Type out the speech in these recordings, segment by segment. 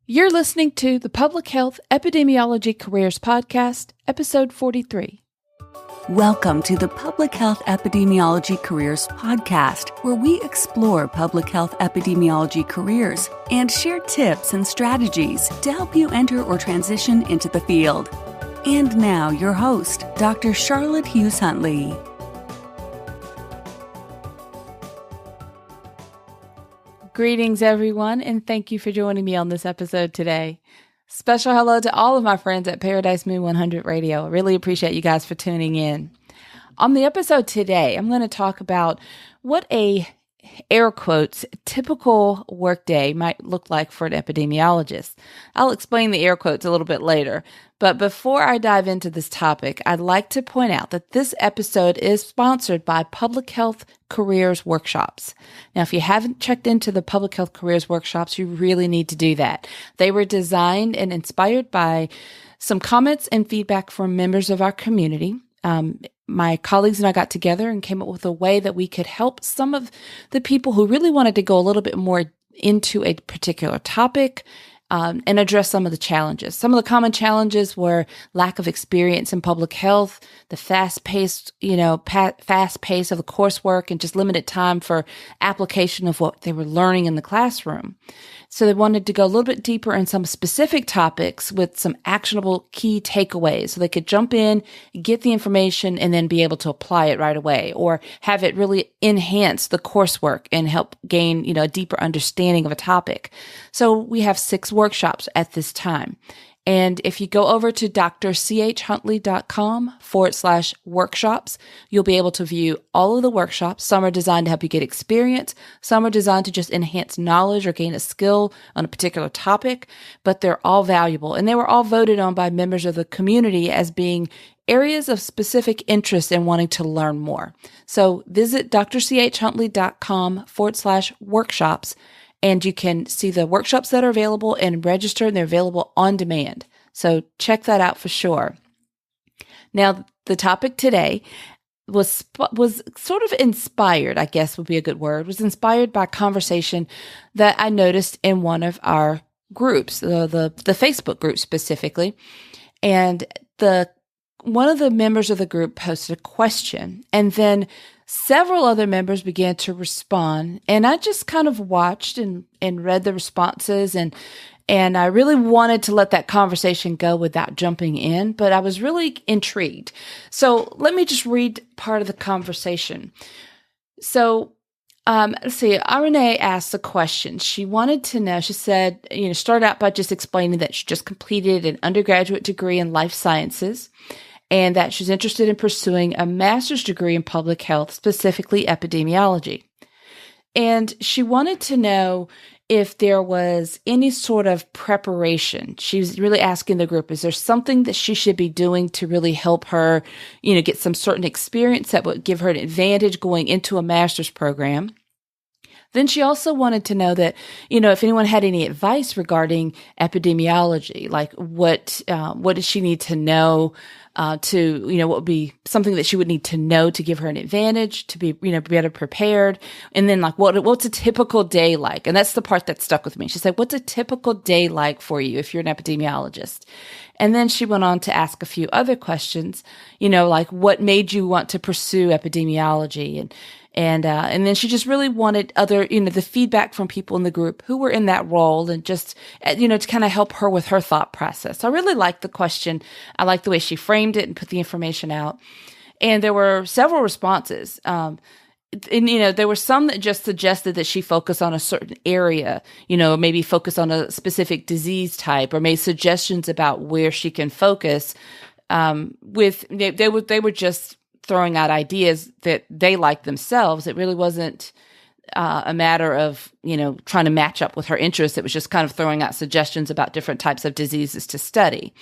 You're listening to the Public Health Epidemiology Careers Podcast, Episode 43. Welcome to the Public Health Epidemiology Careers Podcast, where we explore public health epidemiology careers and share tips and strategies to help you enter or transition into the field. And now, your host, Dr. Charlotte Hughes Huntley. Greetings, everyone, and thank you for joining me on this episode today. Special hello to all of my friends at Paradise Moon 100 Radio. I really appreciate you guys for tuning in. On the episode today, I'm going to talk about what a, air quotes, typical workday might look like for an epidemiologist. I'll explain the air quotes a little bit later, but before I dive into this topic, I'd like to point out that this episode is sponsored by Public Health Careers Workshops. Now, if you haven't checked into the Public Health Careers Workshops, you really need to do that. They were designed and inspired by some comments and feedback from members of our community. My colleagues and I got together and came up with a way that we could help some of the people who really wanted to go a little bit more into a particular topic and address some of the challenges. Some of the common challenges were lack of experience in public health, the fast pace of the coursework, and just limited time for application of what they were learning in the classroom. So they wanted to go a little bit deeper in some specific topics with some actionable key takeaways so they could jump in, get the information, and then be able to apply it right away, or have it really enhance the coursework and help gain, a deeper understanding of a topic. So we have 6 workshops at this time. And if you go over to drchuntley.com/workshops, you'll be able to view all of the workshops. Some are designed to help you get experience. Some are designed to just enhance knowledge or gain a skill on a particular topic, but they're all valuable. And they were all voted on by members of the community as being areas of specific interest in wanting to learn more. So visit drchuntley.com/workshops. And you can see the workshops that are available and register, and they're available on demand. So check that out for sure. Now, the topic today was sort of inspired, I guess would be a good word, was inspired by a conversation that I noticed in one of our groups, the Facebook group specifically. And one of the members of the group posted a question, and then several other members began to respond, and I just kind of watched and read the responses, and I really wanted to let that conversation go without jumping in, but I was really intrigued. So let me just read part of the conversation. So let's see, Arene asked a question. She wanted to know, she said, started out by just explaining that she just completed an undergraduate degree in life sciences, and that she's interested in pursuing a master's degree in public health, specifically epidemiology. And she wanted to know if there was any sort of preparation. She was really asking the group, is there something that she should be doing to really help her, get some certain experience that would give her an advantage going into a master's program? Then she also wanted to know that, if anyone had any advice regarding epidemiology, like what does she need to know what would be something that she would need to know to give her an advantage, to be, better prepared. And then what's a typical day like? And that's the part that stuck with me. She said, what's a typical day like for you if you're an epidemiologist? And then she went on to ask a few other questions, like what made you want to pursue epidemiology? And then she just really wanted the feedback from people in the group who were in that role, and just, to kind of help her with her thought process. So I really liked the question. I liked the way she framed it and put the information out. And there were several responses. And there were some that just suggested that she focus on a certain area, maybe focus on a specific disease type, or made suggestions about where she can focus. They were just throwing out ideas that they liked themselves. It really wasn't a matter of, trying to match up with her interests. It was just kind of throwing out suggestions about different types of diseases to study.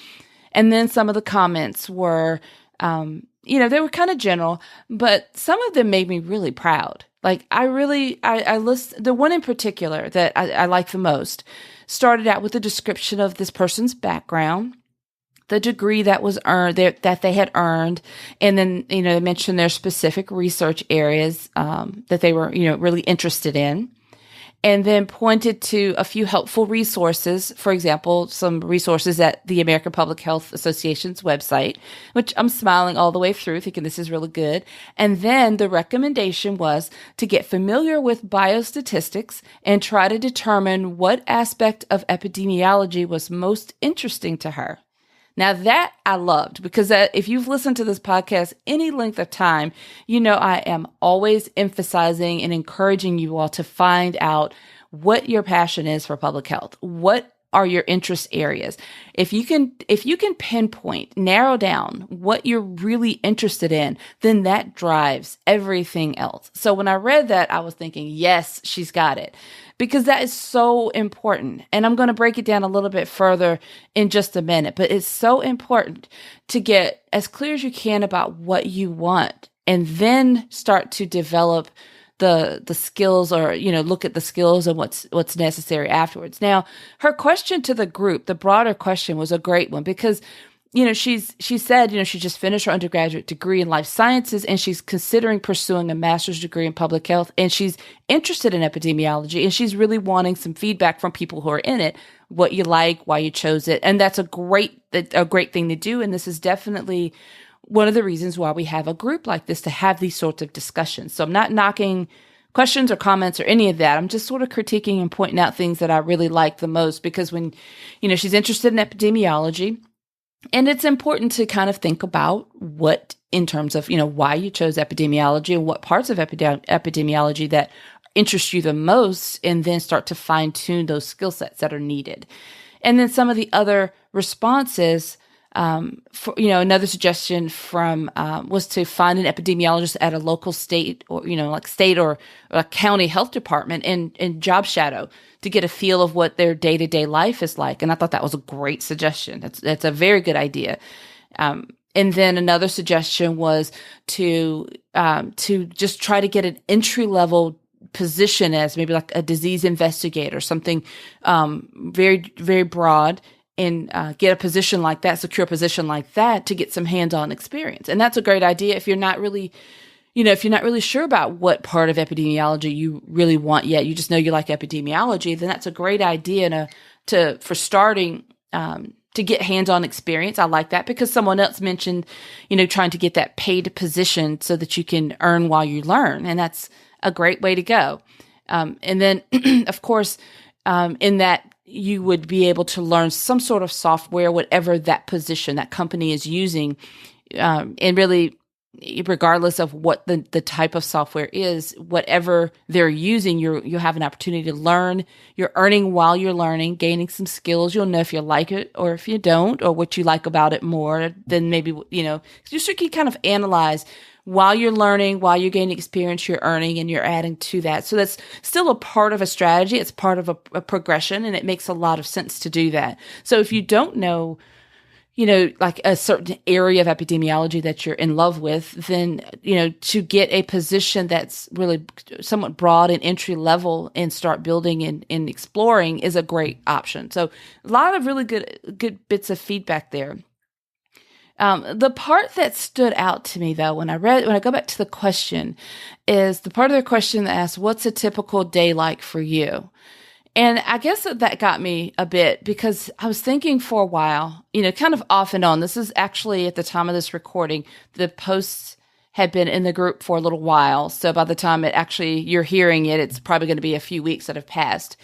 And then some of the comments were, they were kind of general, but some of them made me really proud. Like I listened, the one in particular that I like the most started out with a description of this person's background, the degree that was earned, that they had earned, and then, they mentioned their specific research areas that they were, really interested in. and then pointed to a few helpful resources. For example, some resources at the American Public Health Association's website, which I'm smiling all the way through, thinking this is really good. And then the recommendation was to get familiar with biostatistics and try to determine what aspect of epidemiology was most interesting to her. Now that I loved, because if you've listened to this podcast any length of time, you know I am always emphasizing and encouraging you all to find out what your passion is for public health. What are your interest areas? If you can pinpoint, narrow down what you're really interested in, then that drives everything else. So when I read that, I was thinking, yes, she's got it. Because that is so important. And I'm going to break it down a little bit further in just a minute, but it's so important to get as clear as you can about what you want and then start to develop the skills, or, look at the skills and what's necessary afterwards. Now, her question to the group, the broader question, was a great one because she said, she just finished her undergraduate degree in life sciences and she's considering pursuing a master's degree in public health, and she's interested in epidemiology, and she's really wanting some feedback from people who are in it, what you like, why you chose it. And that's a great thing to do. And this is definitely one of the reasons why we have a group like this, to have these sorts of discussions. So I'm not knocking questions or comments or any of that. I'm just sort of critiquing and pointing out things that I really like the most, because when, she's interested in epidemiology, and it's important to kind of think about what, in terms of, why you chose epidemiology and what parts of epidemiology that interest you the most, and then start to fine tune those skill sets that are needed. And then some of the other responses, another suggestion from was to find an epidemiologist at a local state, or state or a county health department, and job shadow to get a feel of what their day-to-day life is like. And I thought that was a great suggestion. That's a very good idea. And then another suggestion was to just try to get an entry-level position as maybe like a disease investigator, something very, very broad, and get a position like that, secure a position like that, to get some hands-on experience. And that's a great idea if you're not really, sure about what part of epidemiology you really want yet. You just know you like epidemiology, then that's a great idea for starting to get hands-on experience. I like that, because someone else mentioned, trying to get that paid position so that you can earn while you learn. And that's a great way to go. And then, of course, in that, you would be able to learn some sort of software, whatever that position, that company is using. And really, regardless of what the type of software is, whatever they're using, you'll have an opportunity to learn. You're earning while you're learning, gaining some skills. You'll know if you like it or if you don't, or what you like about it more. Then maybe, just so you can kind of analyze while you're learning, while you're gaining experience, you're earning, and you're adding to that. So that's still a part of a strategy. It's part of a progression, and it makes a lot of sense to do that. So if you don't know, like a certain area of epidemiology that you're in love with, then, to get a position that's really somewhat broad and entry level and start building and exploring is a great option. So a lot of really good bits of feedback there. The part that stood out to me, though, when I go back to the question, is the part of the question that asks, what's a typical day like for you? And I guess that got me a bit, because I was thinking for a while, kind of off and on. This is actually at the time of this recording, the posts had been in the group for a little while. So by the time you're hearing it, it's probably going to be a few weeks that have passed.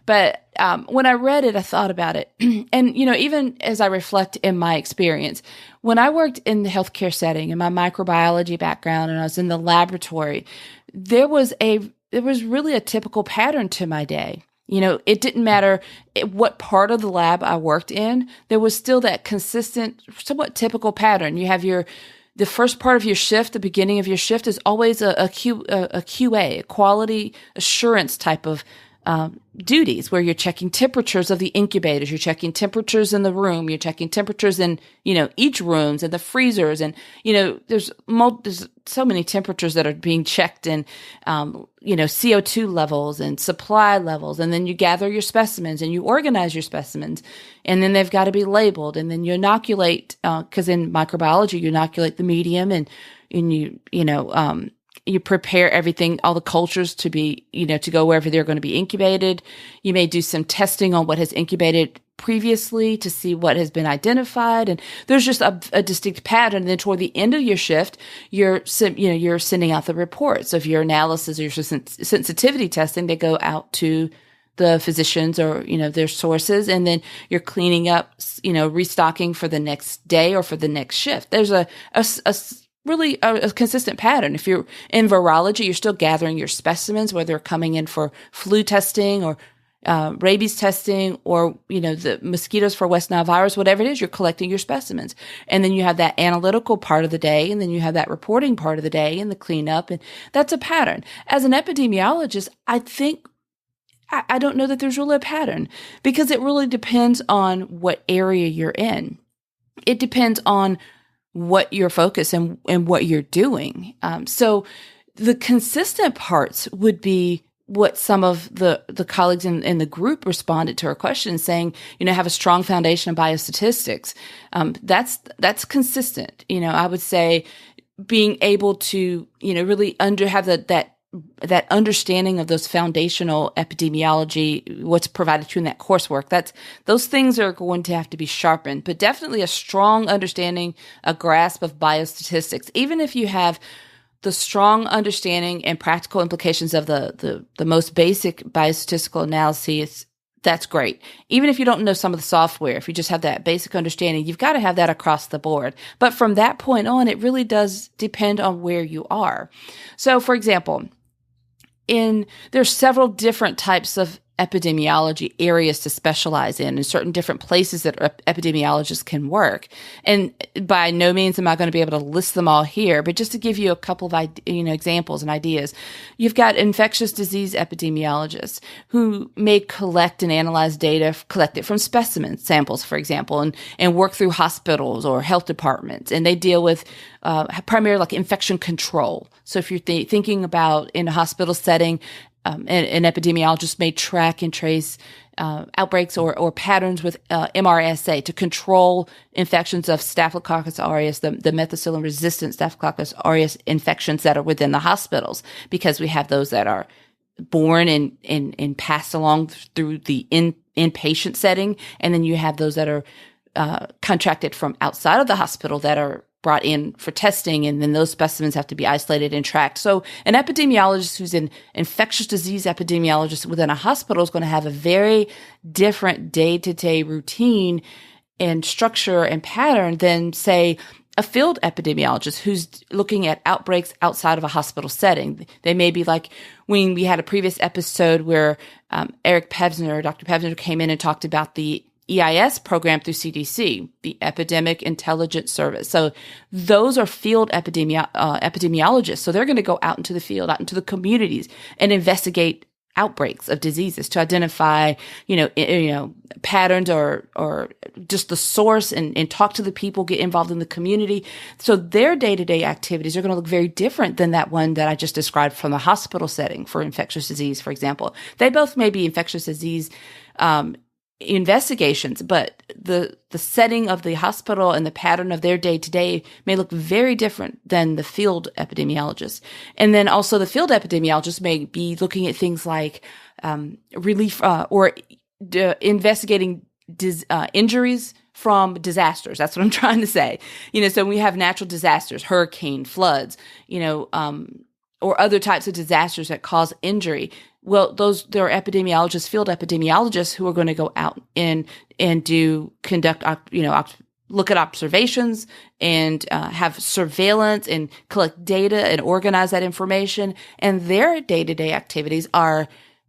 But when I read it, I thought about it. And, even as I reflect in my experience, when I worked in the healthcare setting, in my microbiology background, and I was in the laboratory, there was really a typical pattern to my day. It didn't matter what part of the lab I worked in, there was still that consistent, somewhat typical pattern. You have the first part of your shift, the beginning of your shift, is always a QA, a quality assurance type of duties, where you're checking temperatures of the incubators, you're checking temperatures in the room, you're checking temperatures in, each rooms and the freezers. And, there's so many temperatures that are being checked, and, CO2 levels and supply levels. And then you gather your specimens and you organize your specimens, and then they've got to be labeled. And then you inoculate, because in microbiology, you inoculate the medium, and you you prepare everything, all the cultures to be, to go wherever they're going to be incubated. You may do some testing on what has incubated previously to see what has been identified. And there's just a distinct pattern. And then toward the end of your shift, you're sending out the reports of your analysis or your sensitivity testing. They go out to the physicians or, their sources, and then you're cleaning up, restocking for the next day or for the next shift. There's really a consistent pattern. If you're in virology, you're still gathering your specimens, whether they're coming in for flu testing or rabies testing or, the mosquitoes for West Nile virus, whatever it is, you're collecting your specimens. And then you have that analytical part of the day, and then you have that reporting part of the day and the cleanup. And that's a pattern. As an epidemiologist, I don't know that there's really a pattern because it really depends on what area you're in. It depends on what your focus and what you're doing. So the consistent parts would be what some of the colleagues in the group responded to our question, saying, have a strong foundation of biostatistics. That's consistent. I would say being able to, really have that understanding of those foundational epidemiology, what's provided to you in that coursework, those things are going to have to be sharpened, but definitely a strong understanding, a grasp of biostatistics. Even if you have the strong understanding and practical implications of the most basic biostatistical analyses, that's great. Even if you don't know some of the software, if you just have that basic understanding, you've got to have that across the board. But from that point on, it really does depend on where you are. So, for example, there's several different types of epidemiology areas to specialize in certain different places that epidemiologists can work. And by no means am I going to be able to list them all here, but just to give you a couple of examples and ideas, you've got infectious disease epidemiologists who may collect and analyze data collected from specimen samples, for example, and work through hospitals or health departments. And they deal with primarily like infection control. So if you're thinking about in a hospital setting, an epidemiologist may track and trace outbreaks or patterns with MRSA to control infections of Staphylococcus aureus, the methicillin-resistant Staphylococcus aureus infections that are within the hospitals, because we have those that are born and passed along through the inpatient setting, and then you have those that are contracted from outside of the hospital that are brought in for testing, and then those specimens have to be isolated and tracked. So an epidemiologist who's an infectious disease epidemiologist within a hospital is going to have a very different day-to-day routine and structure and pattern than, say, a field epidemiologist who's looking at outbreaks outside of a hospital setting. They may be like when we had a previous episode where Dr. Pevsner came in and talked about the EIS program through CDC, the Epidemic Intelligence Service. So those are field epidemiologists. So they're going to go out into the field, out into the communities, and investigate outbreaks of diseases to identify, patterns or just the source and talk to the people, get involved in the community. So their day-to-day activities are going to look very different than that one that I just described from the hospital setting for infectious disease, for example. They both may be infectious disease investigations, but the setting of the hospital and the pattern of their day-to-day may look very different than the field epidemiologist. And then also the field epidemiologist may be looking at things like relief or investigating injuries from disasters. That's what I'm trying to say. So we have natural disasters, hurricane, floods, or other types of disasters that cause injury. Well, there are epidemiologists, field epidemiologists, who are going to go out and look at observations and have surveillance and collect data and organize that information. And their day-to-day activities are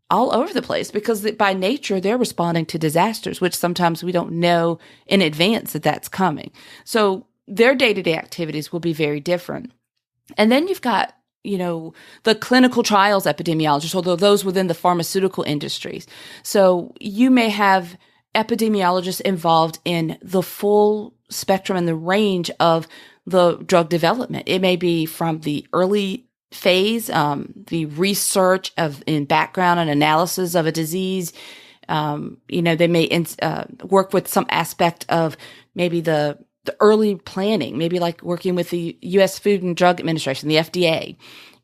all over the place because by nature, they're responding to disasters, which sometimes we don't know in advance that that's coming. So their day-to-day activities will be very different. And then you've got the clinical trials epidemiologists, although those within the pharmaceutical industries. So you may have epidemiologists involved in the full spectrum and the range of the drug development. It may be from the early phase, the research in background and analysis of a disease. They may work with some aspect of maybe the early planning, maybe like working with the U.S. Food and Drug Administration, the FDA,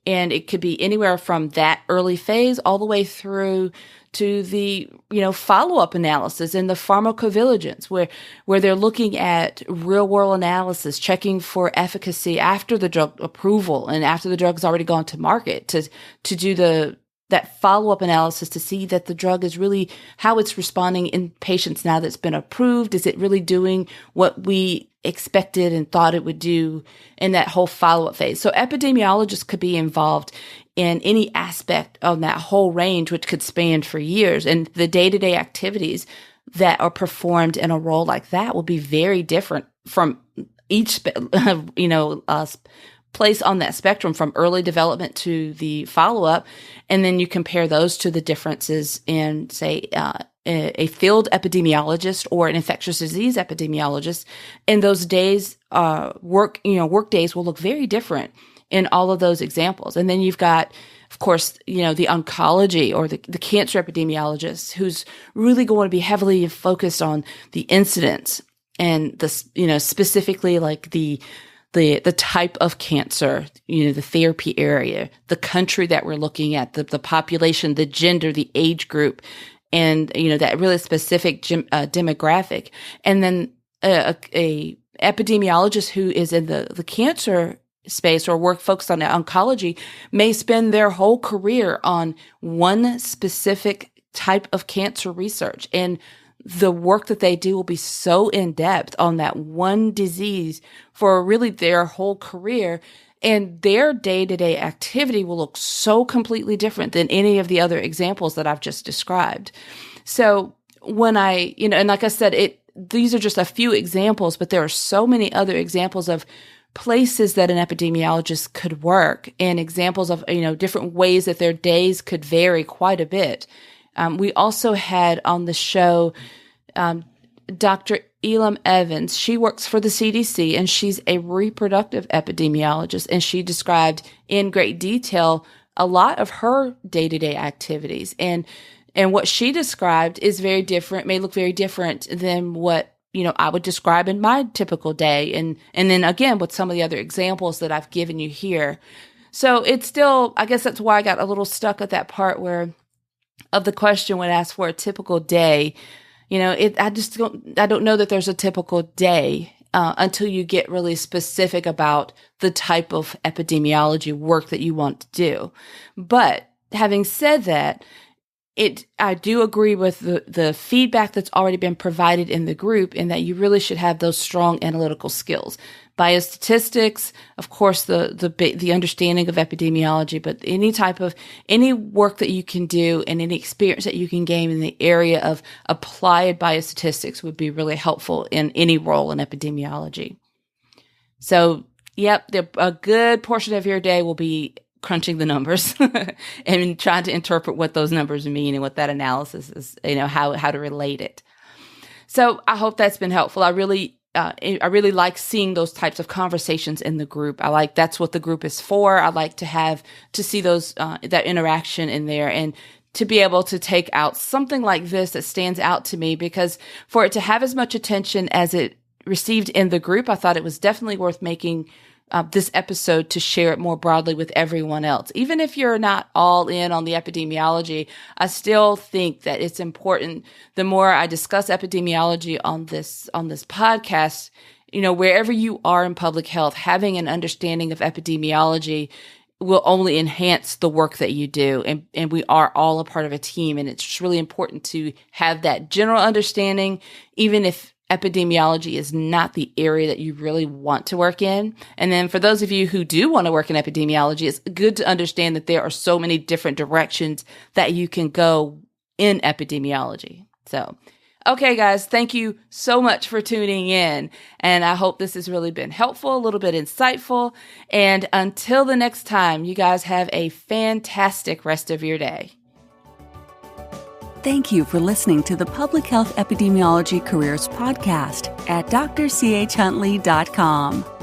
And it could be anywhere from that early phase all the way through to the, follow-up analysis and the pharmacovigilance where they're looking at real-world analysis, checking for efficacy after the drug approval and after the drug's already gone to market to do that follow-up analysis to see that the drug is really how it's responding in patients now that's been approved. Is it really doing what we expected and thought it would do in that whole follow-up phase? So epidemiologists could be involved in any aspect of that whole range, which could span for years. And the day-to-day activities that are performed in a role like that will be very different from each, place on that spectrum from early development to the follow-up. And then you compare those to the differences in, say, a field epidemiologist or an infectious disease epidemiologist. And those days, work days will look very different in all of those examples. And then you've got, of course, the oncology or the cancer epidemiologist who's really going to be heavily focused on the incidence and specifically like the type of cancer, the therapy area, the country that we're looking at, the population, the gender, the age group, and, that really specific demographic. And then a epidemiologist who is in the cancer space or work focused on oncology may spend their whole career on one specific type of cancer research. And the work that they do will be so in depth on that one disease for really their whole career. And their day-to-day activity will look so completely different than any of the other examples that I've just described. So when and like I said, these are just a few examples, but there are so many other examples of places that an epidemiologist could work and examples of, different ways that their days could vary quite a bit. We also had on the show Dr. Elam Evans. She works for the CDC and she's a reproductive epidemiologist, and she described in great detail a lot of her day-to-day activities. And what she described is very different, may look very different than what I would describe in my typical day. And then again, with some of the other examples that I've given you here. So it's still, I guess that's why I got a little stuck at that part of the question when asked for a typical day. I don't know that there's a typical day until you get really specific about the type of epidemiology work that you want to do. But having said that, I do agree with the feedback that's already been provided in the group, in that you really should have those strong analytical skills. Biostatistics, of course, the understanding of epidemiology, but any work that you can do and any experience that you can gain in the area of applied biostatistics would be really helpful in any role in epidemiology. So, yep, a good portion of your day will be crunching the numbers and trying to interpret what those numbers mean and what that analysis is, how to relate it. So I hope that's been helpful. I really like seeing those types of conversations in the group. That's what the group is for. I like to see those, that interaction in there, and to be able to take out something like this that stands out to me, because for it to have as much attention as it received in the group, I thought it was definitely worth making this episode to share it more broadly with everyone else. Even if you're not all in on the epidemiology, I still think that it's important. The more I discuss epidemiology on this podcast, wherever you are in public health, having an understanding of epidemiology will only enhance the work that you do. And we are all a part of a team. And it's just really important to have that general understanding, even if epidemiology is not the area that you really want to work in. And then for those of you who do want to work in epidemiology, it's good to understand that there are so many different directions that you can go in epidemiology. So, okay, guys, thank you so much for tuning in. And I hope this has really been helpful, a little bit insightful. And until the next time, you guys have a fantastic rest of your day. Thank you for listening to the Public Health Epidemiology Careers podcast at drchuntley.com.